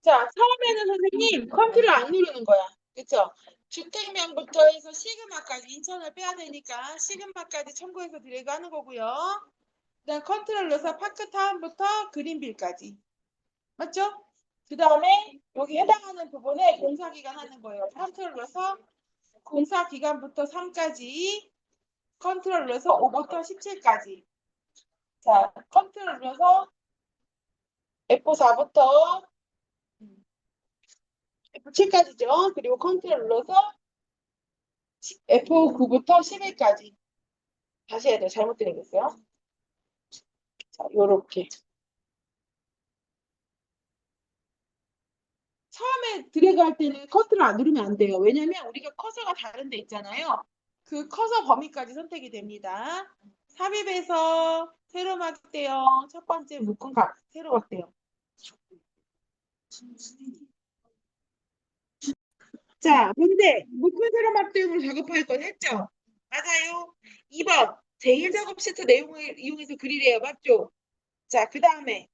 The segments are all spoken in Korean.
자, 처음에는 선생님 컨트롤 안 누르는 거야. 그쵸? 주택명부터 해서 시그마까지 인천을 빼야 되니까 시그마까지 첨부해서 드래그 하는 거고요. 그다음 컨트롤 눌러서 파크타운부터 그린빌까지. 맞죠? 그 다음에 여기 해당하는 부분에 공사기간 하는 거예요. 컨트롤 눌러서 공사기간부터 3까지, 컨트롤 눌러서 5부터 17까지. 자, 컨트롤 눌러서 F4부터 F7까지죠. 그리고 컨트롤 눌러서 F9부터 11까지. 다시 해야 돼요. 잘못 드리겠어요. 자, 요렇게. 처음에 드래그 할 때는 커서를 안 누르면 안 돼요. 왜냐면 우리가 커서가 다른 데 있잖아요. 그 커서 범위까지 선택이 됩니다. 삽입해서 세로 막대요. 첫 번째 묶은 각 세로 막대요. 자, 문제. 묶은 세로 막대용으로 작업할 건 했죠? 맞아요. 2번. 제1작업 시트 내용을 이용해서 그리래요. 맞죠? 자, 그 다음에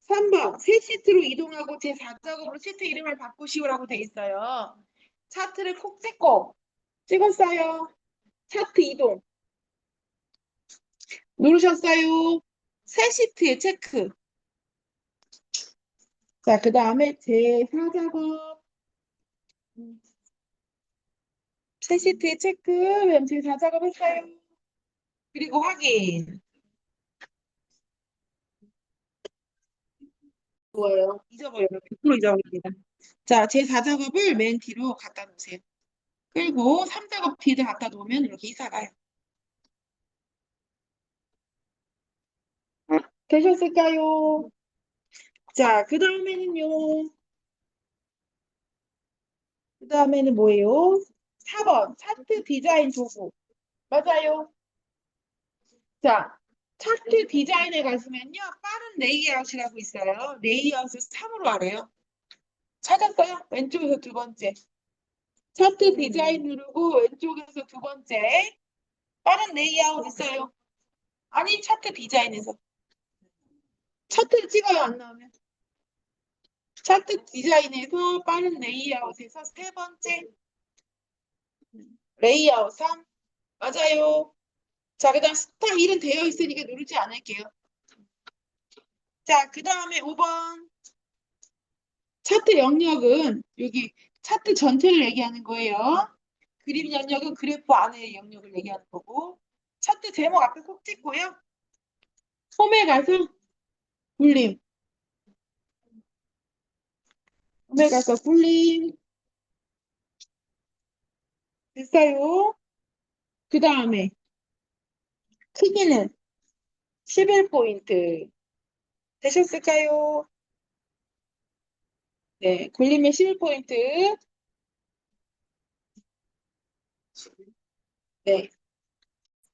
3번. 새 시트로 이동하고 제4작업으로 시트 이름을 바꾸시오라고 돼 있어요. 차트를 콕 찍고 찍었어요. 차트 이동. 누르셨어요. 새 시트에 체크. 자, 그 다음에 제4작업. 새 시트에 체크. 그럼 제4작업 했어요. 그리고 확인. 좋아요. 잊어버려요. 100% 잊어버립니다. 자, 제4작업을 맨 뒤로 갖다 놓으세요. 그리고 3작업 뒤에 갖다 놓으면 이렇게 이사 가요. 되셨을까요? 자, 그 다음에는요. 그 다음에는 뭐예요? 4번. 차트 디자인 도구. 맞아요. 자, 차트 디자인에 가시면요. 빠른 레이아웃이라고 있어요. 레이아웃을 3으로 하래요. 찾았어요? 왼쪽에서 두 번째. 차트 디자인 누르고 왼쪽에서 두 번째. 빠른 레이아웃 있어요. 아니, 차트 디자인에서. 차트를 찍어요, 안 나오면. 차트 디자인에서 빠른 레이아웃에서 세 번째. 레이아웃 3. 맞아요. 자, 그 다음 스타 1은 되어 있으니까 누르지 않을게요. 자, 그 다음에 5번. 차트 영역은 여기 차트 전체를 얘기하는 거예요. 그림 영역은 그래프 안에 영역을 얘기하는 거고. 차트 제목 앞에 꼭 찍고요. 홈에 가서 굴림. 홈에 가서 굴림. 됐어요. 그 다음에 크기는 11포인트. 되셨을까요? 네, 굴림의 11포인트. 네,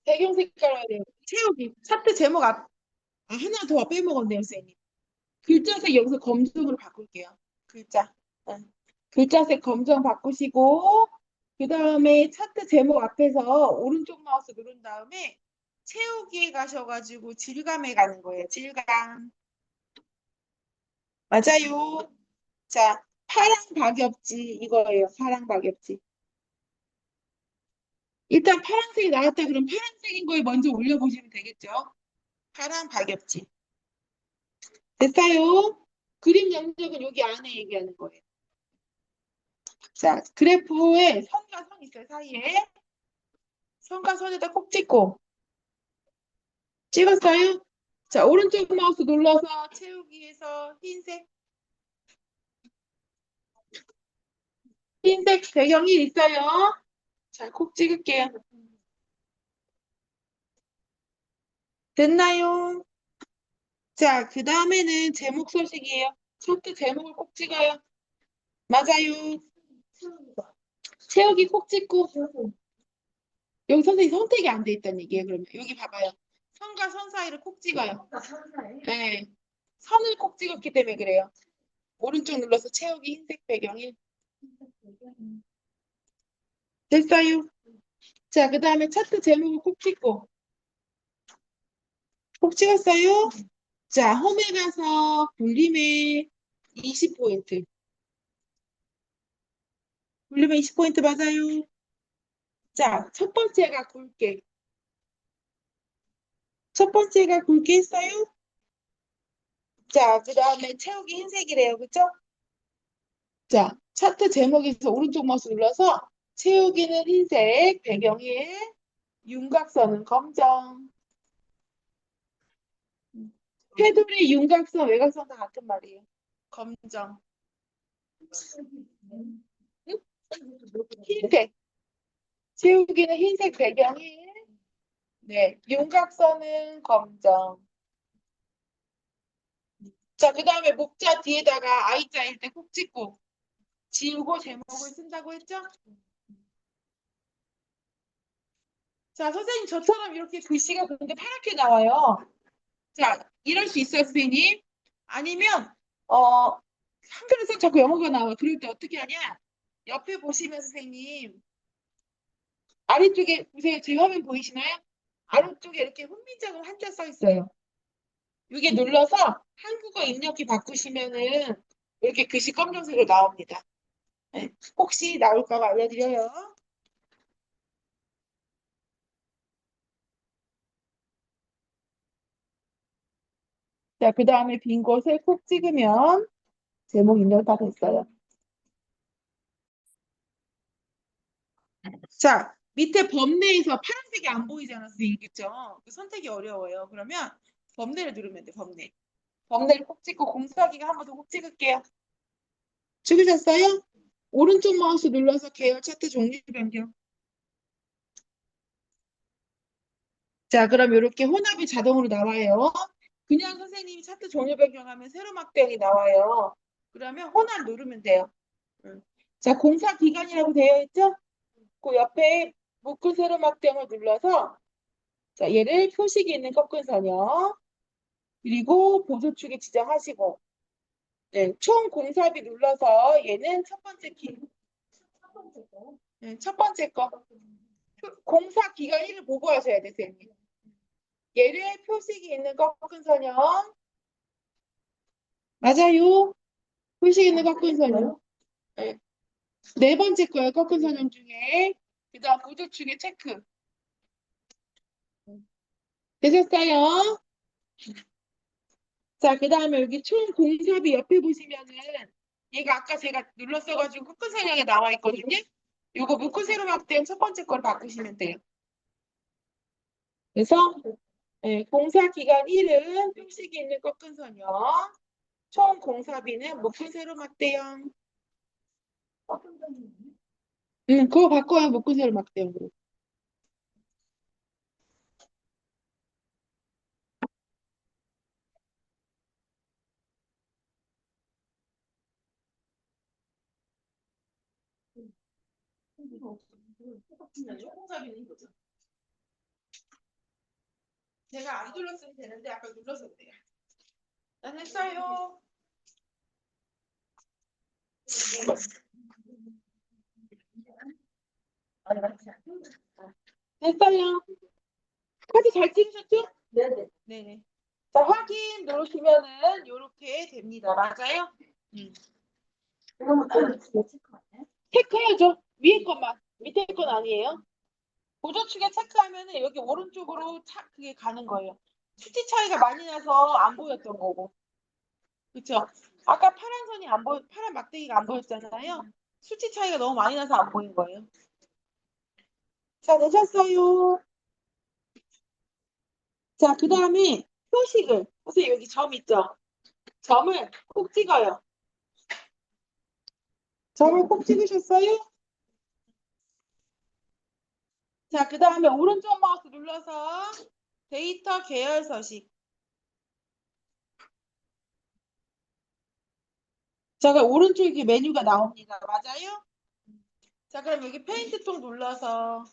배경 색깔로 해야 돼요. 채우기. 차트 제목 앞, 하나 더 빼먹었네요, 선생님. 글자색 여기서 검정으로 바꿀게요. 글자. 응. 글자색 검정 바꾸시고, 그 다음에 차트 제목 앞에서 오른쪽 마우스 누른 다음에 채우기에 가셔가지고 질감에 가는 거예요. 질감. 맞아요. 자, 파랑 박엽지 이거예요. 파랑 박엽지. 일단 파란색이 나왔다 그럼 파란색인 거에 먼저 올려보시면 되겠죠. 파랑 박엽지. 됐어요? 그림 영역은 여기 안에 얘기하는 거예요. 자, 그래프에 선과 선 있어요, 사이에. 선과 선에다 콕 찍고. 찍었어요? 자, 오른쪽 마우스 눌러서 채우기에서 흰색. 흰색 배경이 있어요. 자, 콕 찍을게요. 됐나요? 자, 그 다음에는 제목 서식이에요. 차트 제목을 꼭 찍어요. 맞아요. 채우기 콕 찍고. 여기 선생님 선택이 안 돼 있다는 얘기예요, 그러면. 여기 봐봐요. 선과 선 사이를 콕 찍어요. 네. 선을 콕 찍었기 때문에 그래요. 오른쪽 눌러서 채우기 흰색 배경이 됐어요. 자, 그 다음에 차트 제목을 꼭 찍고 꼭 찍었어요. 자, 홈에 가서 볼륨에 20포인트 굴리면 20포인트 맞아요. 자, 첫 번째가 굵게. 첫 번째가 굵게 했어요. 자, 그 다음에 채우기 흰색이래요. 그쵸? 자, 차트 제목에서 오른쪽 마우스 눌러서 채우기는 흰색, 배경에 윤곽선은 검정. 테두리, 윤곽선, 외곽선 다 같은 말이에요. 검정. 응? 흰색. 채우기는 흰색 배경에 네, 윤곽선은 검정. 자, 그 다음에 목자 뒤에다가 I자일 때 콕 찍고 지우고 제목을 쓴다고 했죠? 자, 선생님 저처럼 이렇게 글씨가 근데 파랗게 나와요. 자, 이럴 수 있어요, 선생님. 아니면 한글을 써 자꾸 영어가 나와. 그럴 때 어떻게 하냐? 옆에 보시면 선생님 아래쪽에 보세요. 제 화면 보이시나요? 아래쪽에 이렇게 훈민정음 한자 써 있어요. 이게 눌러서 한국어 입력기 바꾸시면은 이렇게 글씨 검정색으로 나옵니다. 네, 혹시 나올까 봐 알려드려요. 자, 그 다음에 빈 곳에 콕 찍으면 제목 입력 다 됐어요. 자, 밑에 범내에서 파란색이 안 보이잖아, 선생님. 그쵸? 그 선택이 어려워요. 그러면 범내를 누르면 돼, 범내. 범내를 콕 찍고 공사기가 한 번 더 콕 찍을게요. 찍으셨어요? 오른쪽 마우스 눌러서 계열 차트 종류 변경. 자, 그럼 이렇게 혼합이 자동으로 나와요. 그냥 선생님이 차트 종류 변경하면 세로 막대이 나와요. 그러면 혼합 누르면 돼요. 자, 공사 기간이라고 되어 있죠? 그 옆에 묶은 세로 막대을 눌러서 자, 얘를 표식이 있는 꺾은 선형 그리고 보조축에 지정하시고 네, 총 공사비 눌러서 얘는 첫 번째 네, 첫 번째 거 공사 기간 1을 보고 하셔야 돼요, 선생님. 얘를 표식이 있는 꺾은 선형 맞아요. 표식이 있는 꺾은 선형 네. 네 번째 거예요, 꺾은 선형 중에 그 다음 보조축에 체크 되셨어요? 자, 그 다음에 여기 총 공사비 옆에 보시면은 얘가 아까 제가 눌렀어가지고 꺾은 선형에 나와 있거든요. 요거 묶고 세로 막대는 첫 번째 걸 바꾸시면 돼요. 그래서 공사 기간 1은 표식이 있는 꺾은 선형, 총 공사비는 묶고 세로 막대형. 그거 바꿔요. 묶고 세로 막대형으로. 공사비는 이거죠. 제가 안 눌렀으면 되는데 아까 눌러서 그래요. 난 했어요. 됐어요. 카드 잘 찍으셨죠? 네네. 네네. 자, 확인 누르시면은 이렇게 됩니다. 맞아요? 그러면 체크해야죠. 위에 것만. 밑에 건 아니에요. 보조축에 체크하면은 여기 오른쪽으로 그게 가는 거예요. 수치 차이가 많이 나서 안 보였던 거고. 그쵸? 아까 파란 선이 안 보여, 파란 막대기가 안 보였잖아요. 수치 차이가 너무 많이 나서 안 보인 거예요. 자, 되셨어요. 자, 그 다음에 표식을. 선생님 여기 점 있죠? 점을 꼭 찍어요. 점을 꼭 찍으셨어요? 자, 그 다음에 오른쪽 마우스 눌러서 데이터 계열 서식. 자, 그럼 오른쪽에 메뉴가 나옵니다. 맞아요? 자, 그럼 여기 페인트 통 눌러서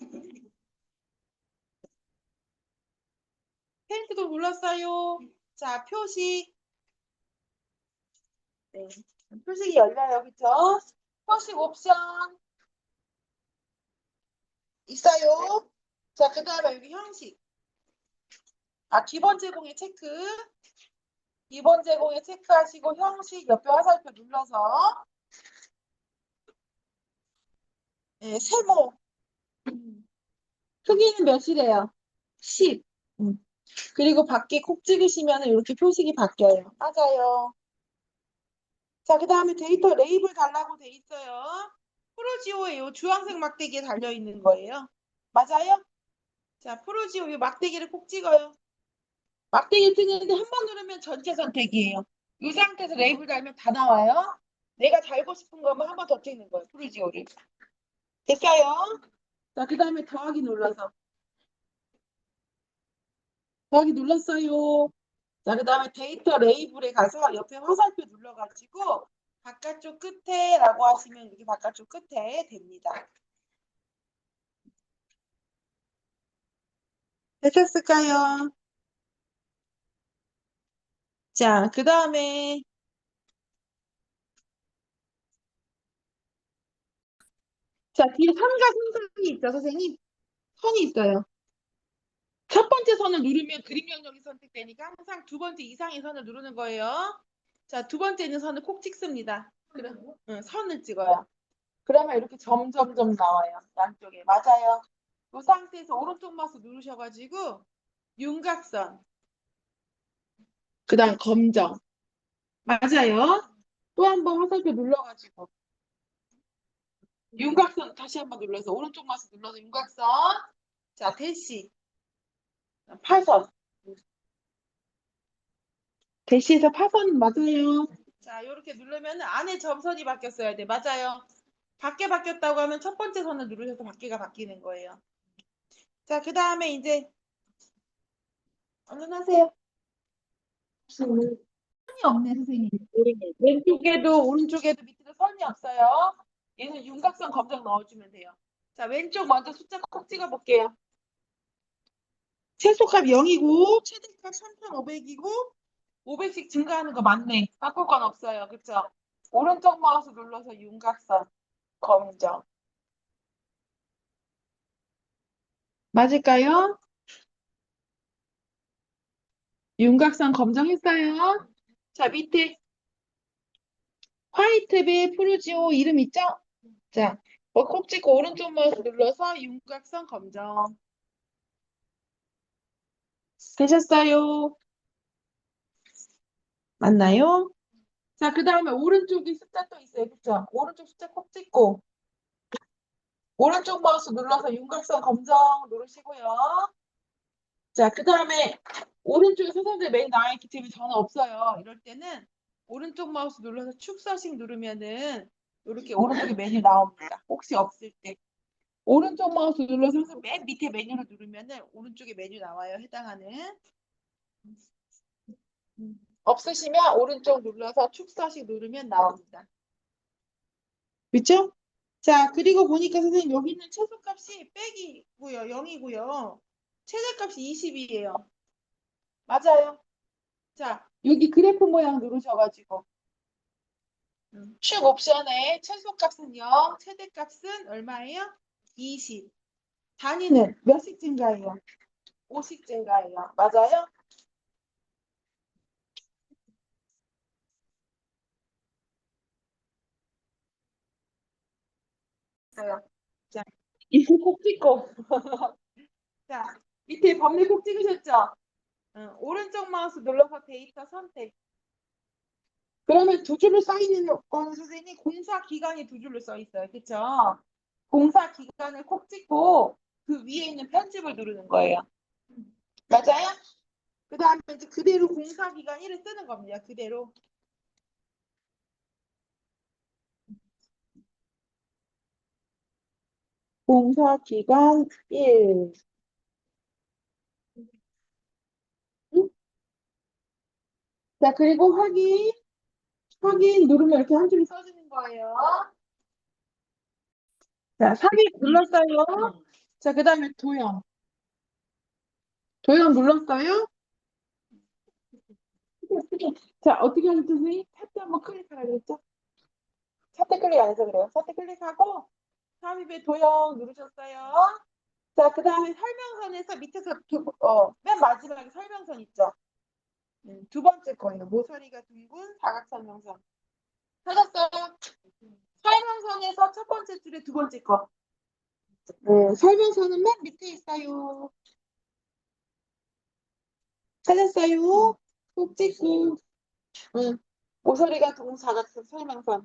페인트 통 눌렀어요. 자, 표식. 네. 표식이 열려요. 그쵸? 표식 옵션 있어요. 자, 그 다음에 여기 형식. 아, 기본 제공에 체크. 기본 제공에 체크하시고 형식 옆에 화살표 눌러서 예, 세모. 크기는 몇이래요? 10. 그리고 밖에 콕 찍으시면 이렇게 표식이 바뀌어요. 맞아요. 자, 그 다음에 데이터 레이블 달라고 돼 있어요. 프로지오에 요 주황색 막대기에 달려 있는 거예요. 맞아요? 자, 프로지오 요 막대기를 콕 찍어요. 막대기 찍는데 한 번 누르면 전체 선택이에요. 이 상태에서 레이블 달면 다 나와요. 내가 달고 싶은 거면 한 번 더 찍는 거예요. 프로지오를. 됐어요? 자, 그 다음에 더하기 눌러서. 더하기 눌렀어요. 자, 그 다음에 데이터 레이블에 가서 옆에 화살표 눌러가지고 바깥쪽 끝에 라고 하시면 이렇게 바깥쪽 끝에 됩니다. 되셨을까요? 자, 그 다음에 자, 뒤에 선과 순선이 있죠, 선생님? 선이 있어요. 첫 번째 선을 누르면 그림 영역이 선택되니까 항상 두 번째 이상의 선을 누르는 거예요. 자, 두 번째 있는 선을 콕 찍습니다. 그럼 선을 찍어요. 그러면 이렇게 점점점 나와요. 양쪽에. 맞아요. 이 상태에서 오른쪽 마우스 누르셔가지고 윤곽선, 그 다음 검정. 맞아요. 또 한 번 화살표 눌러가지고 윤곽선 다시 한 번 눌러서 오른쪽 마우스 눌러서 윤곽선. 자, 대시, 파선. 대시에서 파선 맞아요. 자, 이렇게 누르면 안에 점선이 바뀌었어야 돼. 맞아요. 밖에 바뀌었다고 하면 첫 번째 선을 누르셔서 밖에가 바뀌는 거예요. 자, 그 다음에 이제 얼른 하세요. 선이 없네, 선생님. 왼쪽에도 오른쪽에도 밑에도 선이 없어요. 얘는 윤곽선 검정 넣어주면 돼요. 자, 왼쪽 먼저 숫자 콕 찍어볼게요. 최소값 0이고 최대값 3,500이고 500씩 증가하는 거 맞네. 바꿀 건 없어요. 그쵸? 오른쪽 마우스 눌러서 윤곽선 검정. 맞을까요? 윤곽선 검정했어요. 자, 밑에 화이트베 프루지오 이름 있죠? 자, 콕 찍고 오른쪽 마우스 눌러서 윤곽선 검정. 되셨어요? 맞나요? 자, 그 다음에 오른쪽에 숫자 또 있어요. 그쵸? 오른쪽 숫자 콕 찍고 오른쪽 마우스 눌러서 윤곽선 검정 누르시고요. 자, 그 다음에 오른쪽에 순서대로 메뉴 나와 있기 때문에 저는 없어요. 이럴 때는 오른쪽 마우스 눌러서 축서식 누르면은 이렇게 오른쪽에 메뉴 나옵니다. 혹시 없을 때. 오른쪽 마우스 눌러서 항상 맨 밑에 메뉴를 누르면은 오른쪽에 메뉴 나와요. 해당하는. 없으시면 오른쪽 눌러서 축서식 누르면 나옵니다. 그렇죠? 자, 그리고 보니까 선생님 여기 있는 최소값이 빼기고요. 0이고요. 최대값이 20이에요. 맞아요. 자, 여기 그래프 모양 누르셔가지고 축 옵션에 최소값은 0, 최대값은 얼마예요? 20. 단위는 몇씩 증가해요? 5씩 증가해요. 맞아요? 있어요. 자, 이거 꼭 찍고. 자, 밑에 범위 꼭 찍으셨죠? 오른쪽 마우스 눌러서 데이터 선택. 그러면 두 줄로 써 있는 건 선생님 공사 기간이 두 줄로 써 있어요. 그쵸? 공사 기간을 콕 찍고 그 위에 있는 편집을 누르는 거예요. 맞아요? 그 다음에 이제 그대로 공사 기간 1을 쓰는 겁니다. 그대로. 공사 기간 1. 응? 자, 그리고 확인 누르면 이렇게 한 줄로 써지는 거예요. 자, 확인 눌렀어요. 자, 그 다음에 도형. 도형 눌렀어요? 자, 어떻게 하셨죠, 선생님? 차트 한번 클릭하라 그랬죠? 차트 클릭 안 해서 그래요. 차트 클릭하고 삽입의 도형 누르셨어요. 자, 그 다음에 설명선에서 밑에서 맨 마지막에 설명선 있죠? 두 번째 거예요. 모서리가 둥근 사각설명선. 찾았어요? 설명선에서 첫 번째 줄에 두 번째 거. 네, 설명서는 맨 밑에 있어요. 찾았어요? 꼭 찍고. 응. 모서리가 동사각형 설명서.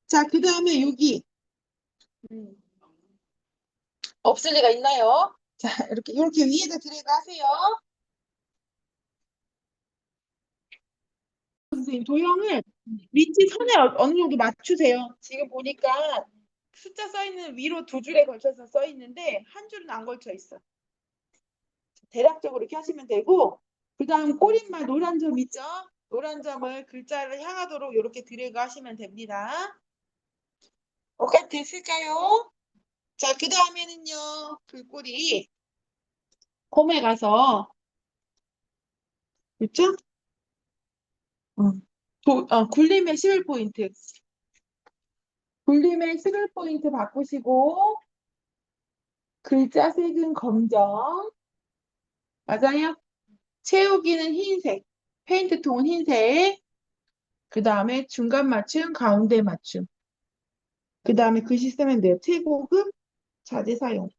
자, 그 다음에 여기. 음, 없을 리가 있나요? 자, 이렇게 위에다 드래그 하세요. 선생님, 도형을 밑이 선에 어느 정도 맞추세요. 지금 보니까 숫자 써 있는 위로 두 줄에 걸쳐서 써 있는데 한 줄은 안 걸쳐 있어. 대략적으로 이렇게 하시면 되고, 그 다음 꼬릿말 노란 점 있죠? 노란 점을 글자를 향하도록 이렇게 드래그 하시면 됩니다. 오케이, 됐을까요? 자, 그 다음에는요, 글꼴이 홈에 가서, 있죠? 굴림의 11포인트. 굴림의 11포인트 바꾸시고, 글자 색은 검정. 맞아요? 채우기는 흰색. 페인트 통은 흰색. 그 다음에 중간 맞춤, 가운데 맞춤. 그 다음에 글씨 쓰면 돼요. 최고급 자재 사용.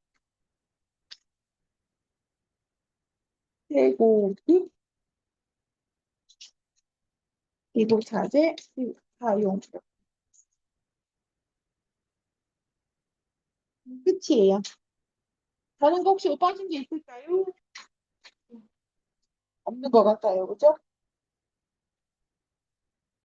최고급 기본 자재 사용. 끝이에요. 다른 거 혹시 못 빠진 게 있을까요? 없는 것 같아요. 그죠?